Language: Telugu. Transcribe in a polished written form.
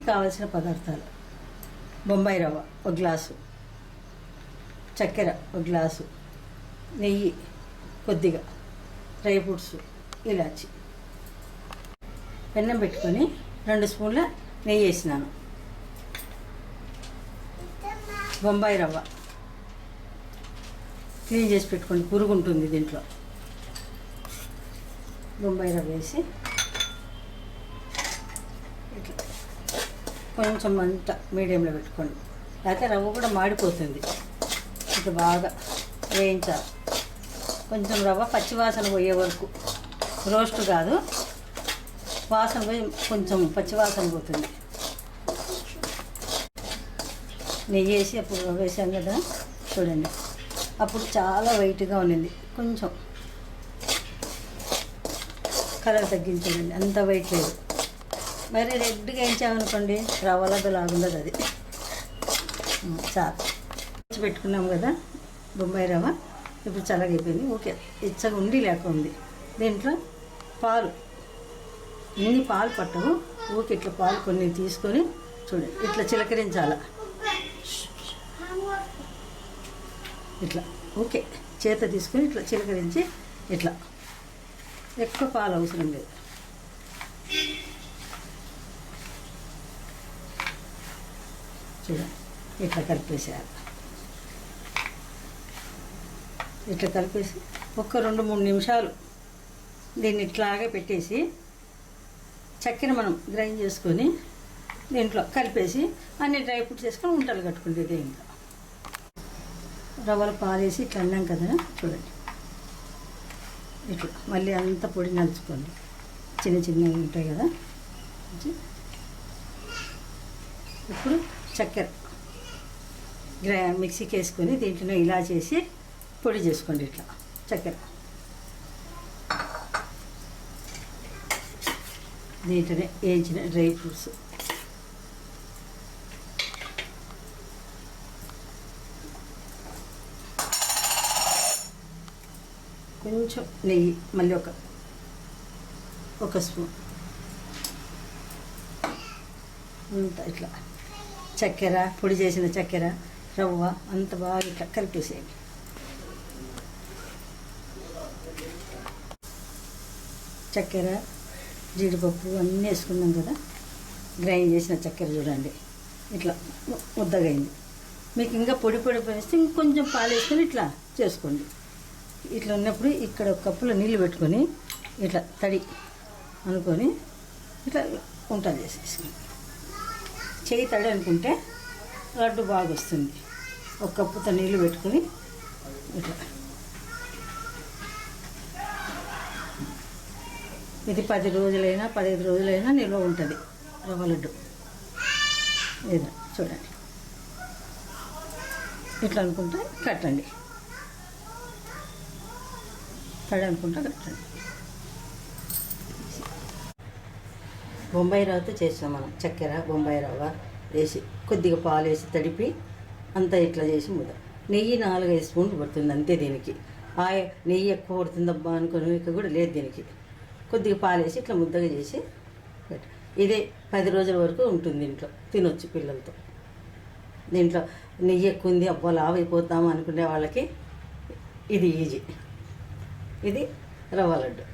కావలసిన పదార్థాలు: బొంబాయి రవ్వ 1 గ్లాసు, చక్కెర 1 గ్లాసు, నెయ్యి కొద్దిగా, డ్రై ఫ్రూట్స్, ఇలాచి. పెన్నం పెట్టుకొని 2 స్పూన్ల నెయ్యి వేసినాను. బొంబాయి రవ్వ క్లీన్ చేసి పెట్టుకోండి, పురుగు ఉంటుంది దీంట్లో. బొంబాయి రవ్వ వేసి ఇట్లా కొంచెం మంట మీడియంలో పెట్టుకోండి, లేకపోతే రవ్వ కూడా మాడిపోతుంది. ఇట్లా బాగా వేయించాలి. కొంచెం రవ్వ పచ్చివాసన పోయే వరకు, రోస్ట్ కాదు, వాసన పోయి కొంచెం పచ్చివాసన పోతుంది. నెయ్యి వేసి అప్పుడు వేసాం కదా, చూడండి, అప్పుడు చాలా వైట్గా ఉన్నింది. కొంచెం కలర్ తగ్గించండి, అంత వైట్ లేదు. మరి రెడ్గా వేయించామనుకోండి రవ్వ లడ్డు లాగుండదు అది. చాలా పెట్టుకున్నాం కదా బొంబాయి రవ్వ, ఇప్పుడు చల్లగైపోయింది. ఓకే, ఇచ్చగా ఉండి లేక ఉంది. దీంట్లో పాలు, ఇన్ని పాలు పట్టవు. ఊకి ఇట్లా పాలు కొన్ని తీసుకొని చూడండి, ఇట్లా చిలకరించాల. ఇట్లా ఓకే, చేత తీసుకొని ఇట్లా చిలకరించి, ఇట్లా ఎక్కువ పాలు అవసరం లేదు. చూడండి, ఇట్లా కలిపేసేయాలి. ఇట్లా కలిపేసి ఒక్క 2-3 నిమిషాలు దీన్ని ఇట్లాగే పెట్టేసి, చక్కెర మనం గ్రైండ్ చేసుకొని దీంట్లో కలిపేసి అన్ని డ్రై ఫ్రూట్స్ వేసుకొని ఉంటలు కట్టుకుంటే ఇంకా రవ్వలు పాలేసి ఇట్లా అన్నాం కదా, చూడండి, ఇట్లా మళ్ళీ అంత పొడి నలుచుకోండి. చిన్న చిన్నవి ఉంటాయి కదా. ఇప్పుడు చక్కెర మిక్సీకి వేసుకొని దీంట్లో ఇలా చేసి పొడి చేసుకోండి. ఇట్లా చక్కెర దీంట్లోనే వేయించిన డ్రై ఫ్రూట్స్, కొంచెం నెయ్యి, మళ్ళీ ఒక స్పూన్ అంత, ఇట్లా చక్కెర, పొడి చేసిన చక్కెర, రవ్వ అంత బాగా ఇట్లా కలిపేసేయండి. చక్కెర, జీడిపప్పు అన్నీ వేసుకున్నాం కదా, గ్రైండ్ చేసిన చక్కెర చూడండి ఇట్లా ముద్దగా అయింది. మీకు ఇంకా పొడి వేస్తే ఇంకొంచెం పాలు వేసుకొని ఇట్లా చేసుకోండి. ఇట్లా ఉన్నప్పుడు ఇక్కడ 1 కప్పులో నీళ్ళు పెట్టుకొని ఇట్లా తడి అనుకొని ఇట్లా ఉంటలు చేసేసుకోండి. చేయి తడి అనుకుంటే లడ్డు బాగా వస్తుంది. 1 కప్పుతో నీళ్ళు పెట్టుకొని ఇట్లా, ఇది 10 రోజులైనా 15 రోజులైనా నిల్వ ఉంటుంది రవ్వ లడ్డు. లేదా చూడండి, ఇట్లా అనుకుంటే కట్టండి, తడి అనుకుంటా కట్టండి. బొంబాయి రవ్వతో చేసాం మనం. చక్కెర, బొంబాయి రవ్వ వేసి కొద్దిగా పాలు వేసి తడిపి అంతా ఇట్లా చేసి ముద్ద. నెయ్యి 4-5 స్పూన్లు పడుతుంది అంతే. దీనికి నెయ్యి ఎక్కువ పడుతుందబ్బా అనుకుని కూడా లేదు. దీనికి కొద్దిగా పాలు వేసి ఇట్లా ముద్దగా చేసి ఇదే 10 రోజుల వరకు ఉంటుంది. ఇంట్లో తినొచ్చు పిల్లలతో. దీంట్లో నెయ్యి ఎక్కువ ఉంది, అబ్బా లావు అయిపోతాము అనుకునే వాళ్ళకి ఇది ఈజీ. ఇది రవ్వ లడ్డు.